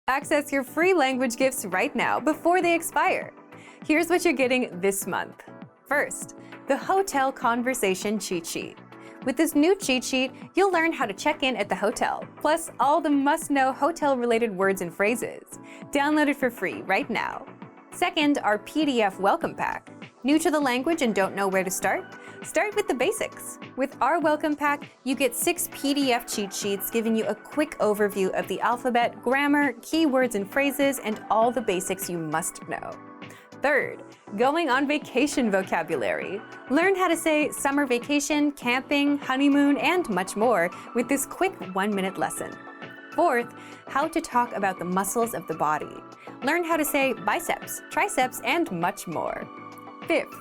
Access your free language gifts right now before they expire. Here's what you're getting this month. First, the Hotel Conversation Cheat Sheet. With this new cheat sheet, you'll learn how to check in at the hotel, plus all the must-know hotel-related words and phrases. Download it for free right now. Second, our PDF welcome pack. New to the language and don't know where to start? Start with the basics. With our welcome pack, you get 6 PDF cheat sheets giving you a quick overview of the alphabet, grammar, keywords and phrases, and all the basics you must know. Third, going on vacation vocabulary. Learn how to say summer vacation, camping, honeymoon, and much more with this quick 1-minute lesson. Fourth, how to talk about the muscles of the body. Learn how to say biceps, triceps, and much more. Fifth,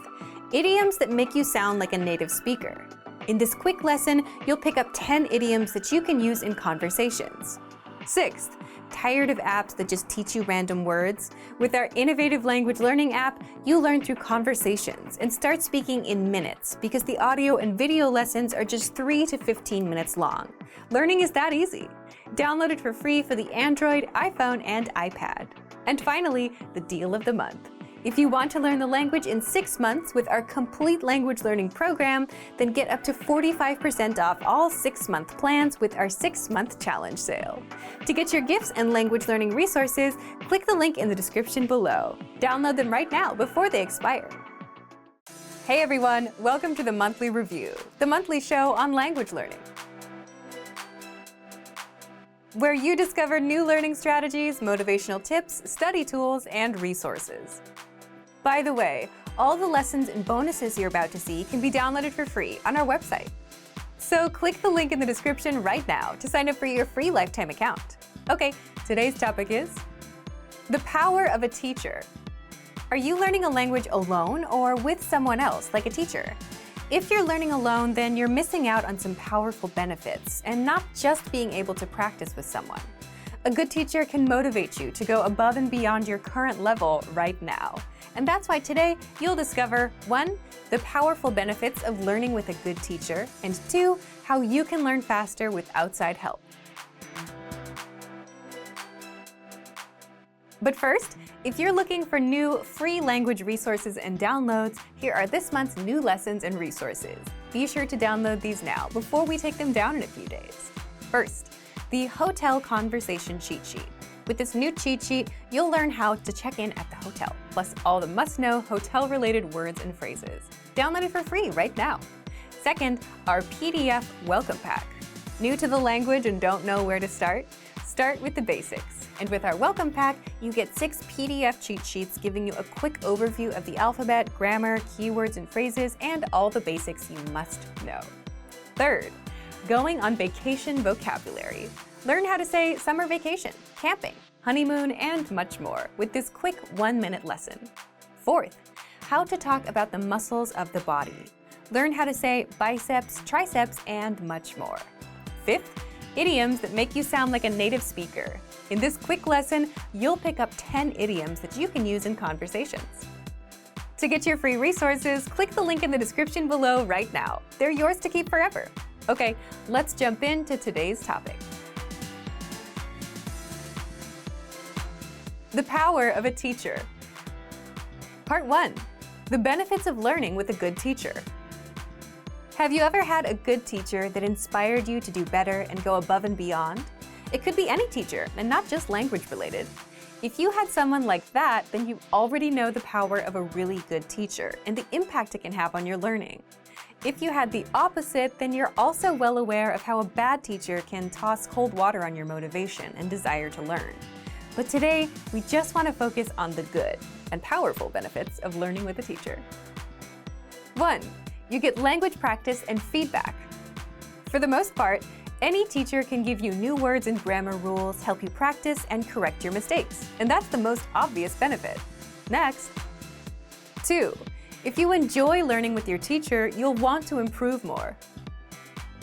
idioms that make you sound like a native speaker. In this quick lesson, you'll pick up 10 idioms that you can use in conversations. Sixth, tired of apps that just teach you random words? With our innovative language learning app, you learn through conversations and start speaking in minutes because the audio and video lessons are just 3 to 15 minutes long. Learning is that easy. Download it for free for the Android, iPhone, and iPad. And finally, the deal of the month. If you want to learn the language in 6 months with our complete language learning program, then get up to 45% off all 6-month plans with our 6-month challenge sale. To get your gifts and language learning resources, click the link in the description below. Download them right now before they expire. Hey everyone, welcome to the Monthly Review, the monthly show on language learning, where you discover new learning strategies, motivational tips, study tools, and resources. By the way, all the lessons and bonuses you're about to see can be downloaded for free on our website. So click the link in the description right now to sign up for your free lifetime account. Okay, today's topic is the power of a teacher. Are you learning a language alone or with someone else, like a teacher? If you're learning alone, then you're missing out on some powerful benefits and not just being able to practice with someone. A good teacher can motivate you to go above and beyond your current level right now. And that's why today you'll discover 1. The powerful benefits of learning with a good teacher, and 2. How you can learn faster with outside help. But first, if you're looking for new free language resources and downloads, here are this month's new lessons and resources. Be sure to download these now before we take them down in a few days. First, the Hotel Conversation Cheat Sheet. With this new cheat sheet, you'll learn how to check in at the hotel, plus all the must-know hotel-related words and phrases. Download it for free right now. Second, our PDF welcome pack. New to the language and don't know where to start? Start with the basics. And with our welcome pack, you get 6 PDF cheat sheets giving you a quick overview of the alphabet, grammar, keywords and phrases, and all the basics you must know. Third, going on vacation vocabulary. Learn how to say summer vacation, camping, honeymoon, and much more with this quick 1-minute lesson. Fourth, how to talk about the muscles of the body. Learn how to say biceps, triceps, and much more. Fifth, idioms that make you sound like a native speaker. In this quick lesson, you'll pick up 10 idioms that you can use in conversations. To get your free resources, click the link in the description below right now. They're yours to keep forever. Okay, let's jump into today's topic. The power of a teacher. Part 1. The benefits of learning with a good teacher. Have you ever had a good teacher that inspired you to do better and go above and beyond? It could be any teacher and not just language related. If you had someone like that, then you already know the power of a really good teacher and the impact it can have on your learning. If you had the opposite, then you're also well aware of how a bad teacher can toss cold water on your motivation and desire to learn. But today, we just want to focus on the good and powerful benefits of learning with a teacher. 1. You get language practice and feedback. For the most part, any teacher can give you new words and grammar rules, help you practice, and correct your mistakes. And that's the most obvious benefit. Next. 2. If you enjoy learning with your teacher, you'll want to improve more.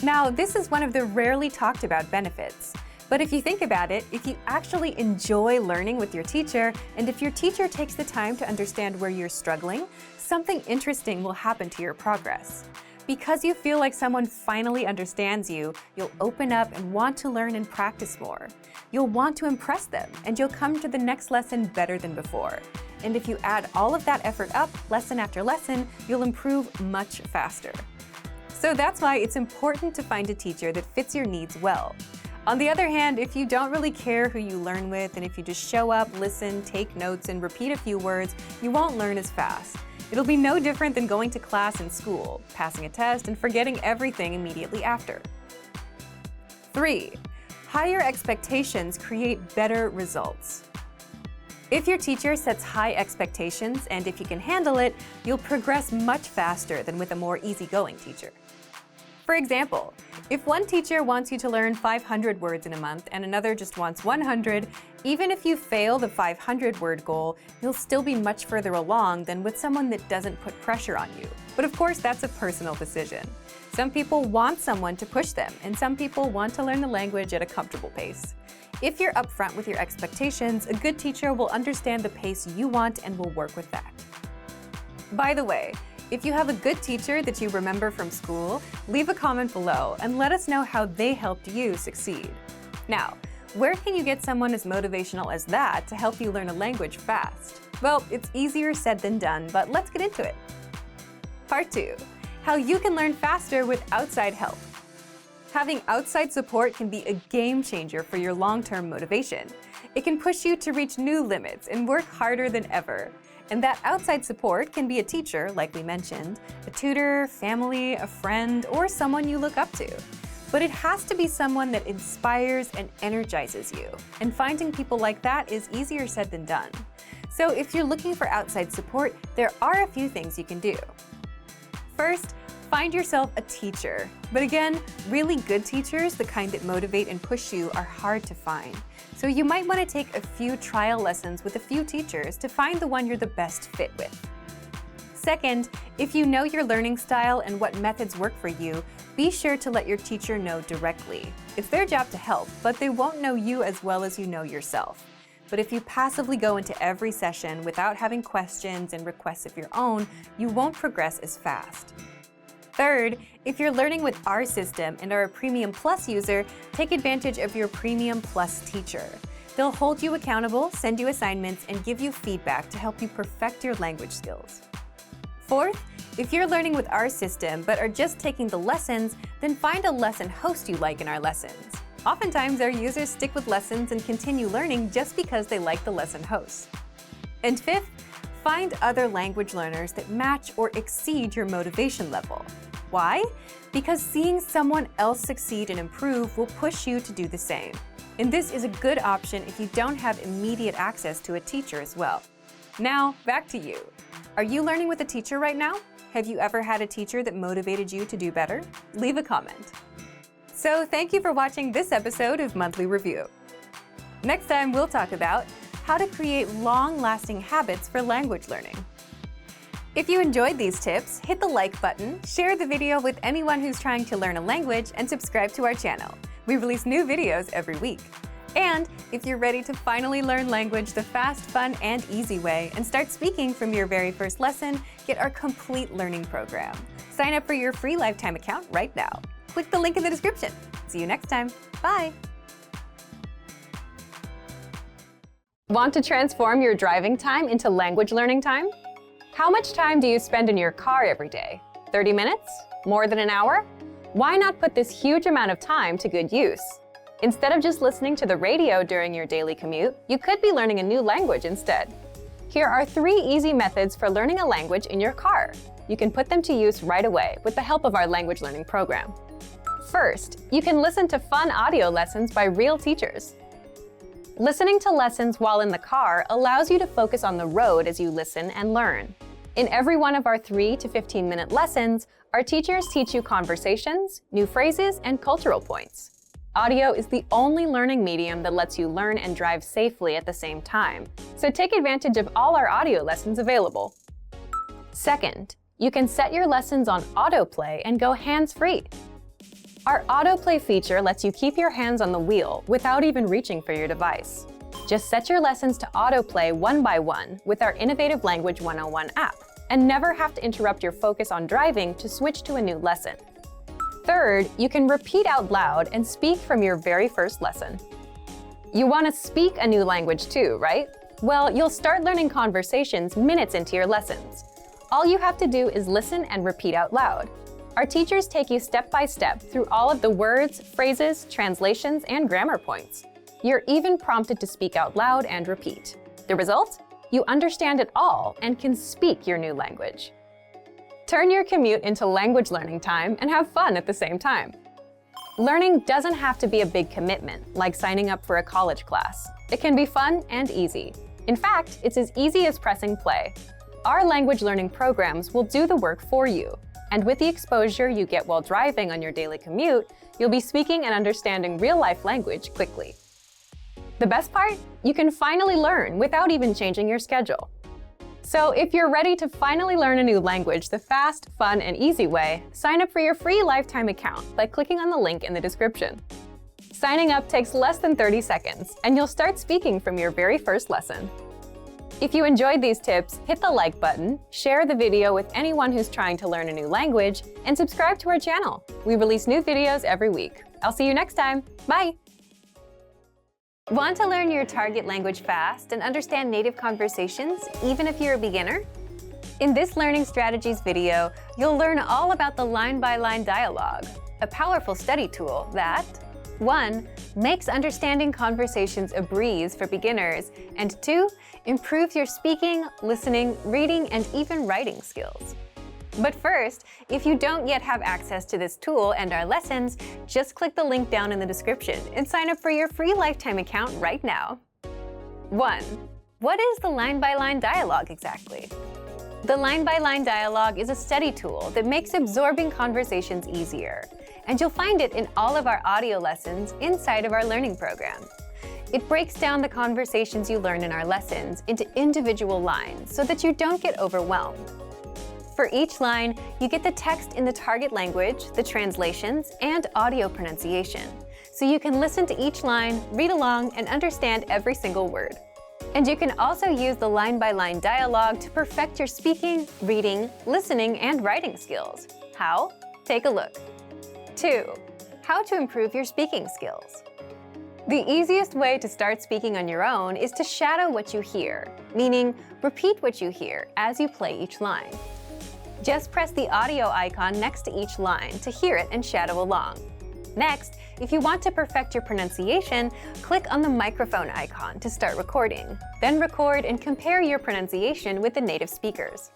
Now, this is one of the rarely talked about benefits. But if you think about it, if you actually enjoy learning with your teacher, and if your teacher takes the time to understand where you're struggling, something interesting will happen to your progress. Because you feel like someone finally understands you, you'll open up and want to learn and practice more. You'll want to impress them, and you'll come to the next lesson better than before. And if you add all of that effort up, lesson after lesson, you'll improve much faster. So that's why it's important to find a teacher that fits your needs well. On the other hand, if you don't really care who you learn with, and if you just show up, listen, take notes, and repeat a few words, you won't learn as fast. It'll be no different than going to class in school, passing a test, and forgetting everything immediately after. 3. Higher expectations create better results. If your teacher sets high expectations, and if you can handle it, you'll progress much faster than with a more easygoing teacher. For example, if one teacher wants you to learn 500 words in a month and another just wants 100, even if you fail the 500-word goal, you'll still be much further along than with someone that doesn't put pressure on you. But of course, that's a personal decision. Some people want someone to push them, and some people want to learn the language at a comfortable pace. If you're upfront with your expectations, a good teacher will understand the pace you want and will work with that. By the way, if you have a good teacher that you remember from school, leave a comment below and let us know how they helped you succeed. Now, where can you get someone as motivational as that to help you learn a language fast? Well, it's easier said than done, but let's get into it. Part 2. How you can learn faster with outside help. Having outside support can be a game changer for your long-term motivation. It can push you to reach new limits and work harder than ever. And that outside support can be a teacher, like we mentioned, a tutor, family, a friend, or someone you look up to. But it has to be someone that inspires and energizes you. And finding people like that is easier said than done. So if you're looking for outside support, there are a few things you can do. First, find yourself a teacher. But again, really good teachers, the kind that motivate and push you, are hard to find. So you might want to take a few trial lessons with a few teachers to find the one you're the best fit with. Second, if you know your learning style and what methods work for you, be sure to let your teacher know directly. It's their job to help, but they won't know you as well as you know yourself. But if you passively go into every session without having questions and requests of your own, you won't progress as fast. Third, if you're learning with our system and are a Premium Plus user, take advantage of your Premium Plus teacher. They'll hold you accountable, send you assignments, and give you feedback to help you perfect your language skills. Fourth, if you're learning with our system but are just taking the lessons, then find a lesson host you like in our lessons. Oftentimes, our users stick with lessons and continue learning just because they like the lesson hosts. And fifth, find other language learners that match or exceed your motivation level. Why? Because seeing someone else succeed and improve will push you to do the same. And this is a good option if you don't have immediate access to a teacher as well. Now, back to you. Are you learning with a teacher right now? Have you ever had a teacher that motivated you to do better? Leave a comment. So thank you for watching this episode of Monthly Review. Next time, we'll talk about how to create long-lasting habits for language learning. If you enjoyed these tips, hit the like button, share the video with anyone who's trying to learn a language, and subscribe to our channel. We release new videos every week. And if you're ready to finally learn language the fast, fun, and easy way and start speaking from your very first lesson, get our complete learning program. Sign up for your free lifetime account right now. Click the link in the description. See you next time. Bye! Want to transform your driving time into language learning time? How much time do you spend in your car every day? 30 minutes? More than an hour? Why not put this huge amount of time to good use? Instead of just listening to the radio during your daily commute, you could be learning a new language instead. Here are 3 easy methods for learning a language in your car. You can put them to use right away with the help of our language learning program. First, you can listen to fun audio lessons by real teachers. Listening to lessons while in the car allows you to focus on the road as you listen and learn. In every one of our 3 to 15-minute lessons, our teachers teach you conversations, new phrases, and cultural points. Audio is the only learning medium that lets you learn and drive safely at the same time, so take advantage of all our audio lessons available. Second, you can set your lessons on autoplay and go hands-free. Our autoplay feature lets you keep your hands on the wheel without even reaching for your device. Just set your lessons to autoplay one by one with our Innovative Language 101 app, and never have to interrupt your focus on driving to switch to a new lesson. Third, you can repeat out loud and speak from your very first lesson. You want to speak a new language too, right? Well, you'll start learning conversations minutes into your lessons. All you have to do is listen and repeat out loud. Our teachers take you step by step through all of the words, phrases, translations, and grammar points. You're even prompted to speak out loud and repeat. The result? You understand it all and can speak your new language. Turn your commute into language learning time and have fun at the same time. Learning doesn't have to be a big commitment, like signing up for a college class. It can be fun and easy. In fact, it's as easy as pressing play. Our language learning programs will do the work for you. And with the exposure you get while driving on your daily commute, you'll be speaking and understanding real-life language quickly. The best part? You can finally learn without even changing your schedule. So if you're ready to finally learn a new language the fast, fun, and easy way, sign up for your free lifetime account by clicking on the link in the description. Signing up takes less than 30 seconds, and you'll start speaking from your very first lesson. If you enjoyed these tips, hit the like button, share the video with anyone who's trying to learn a new language, and subscribe to our channel. We release new videos every week. I'll see you next time. Bye! Want to learn your target language fast and understand native conversations, even if you're a beginner? In this Learning Strategies video, you'll learn all about the line-by-line dialogue, a powerful study tool that 1. Makes understanding conversations a breeze for beginners, and 2. Improves your speaking, listening, reading, and even writing skills. But first, if you don't yet have access to this tool and our lessons, just click the link down in the description and sign up for your free lifetime account right now. 1. What is the line-by-line dialogue exactly? The line-by-line dialogue is a study tool that makes absorbing conversations easier, and you'll find it in all of our audio lessons inside of our learning program. It breaks down the conversations you learn in our lessons into individual lines so that you don't get overwhelmed. For each line, you get the text in the target language, the translations, and audio pronunciation, so you can listen to each line, read along, and understand every single word. And you can also use the line-by-line dialogue to perfect your speaking, reading, listening, and writing skills. How? Take a look. 2. How to improve your speaking skills. The easiest way to start speaking on your own is to shadow what you hear, meaning repeat what you hear as you play each line. Just press the audio icon next to each line to hear it and shadow along. Next, if you want to perfect your pronunciation, click on the microphone icon to start recording. Then record and compare your pronunciation with the native speakers.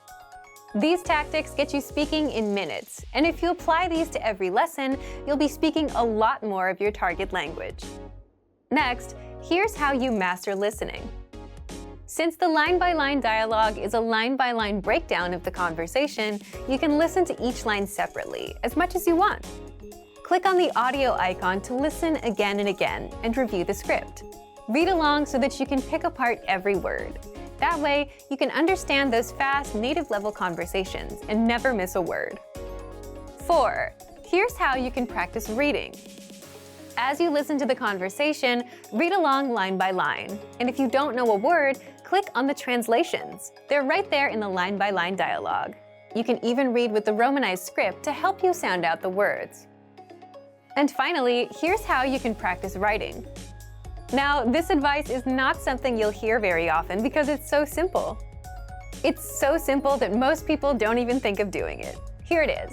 These tactics get you speaking in minutes, and if you apply these to every lesson, you'll be speaking a lot more of your target language. Next, here's how you master listening. Since the line-by-line dialogue is a line-by-line breakdown of the conversation, you can listen to each line separately, as much as you want. Click on the audio icon to listen again and again and review the script. Read along so that you can pick apart every word. That way, you can understand those fast, native-level conversations and never miss a word. 4. Here's how you can practice reading. As you listen to the conversation, read along line by line. And if you don't know a word, click on the translations. They're right there in the line-by-line dialogue. You can even read with the Romanized script to help you sound out the words. And finally, here's how you can practice writing. Now, this advice is not something you'll hear very often because it's so simple. It's so simple that most people don't even think of doing it. Here it is.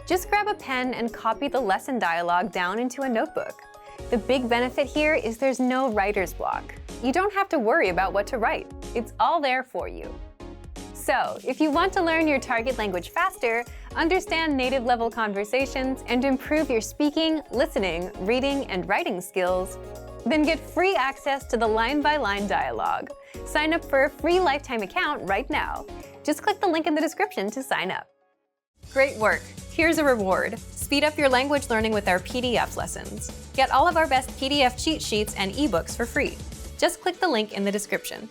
Just grab a pen and copy the lesson dialogue down into a notebook. The big benefit here is there's no writer's block. You don't have to worry about what to write. It's all there for you. So, if you want to learn your target language faster, understand native-level conversations, and improve your speaking, listening, reading, and writing skills, then get free access to the line-by-line dialogue. Sign up for a free lifetime account right now. Just click the link in the description to sign up. Great work! Here's a reward. Speed up your language learning with our PDF lessons. Get all of our best PDF cheat sheets and ebooks for free. Just click the link in the description.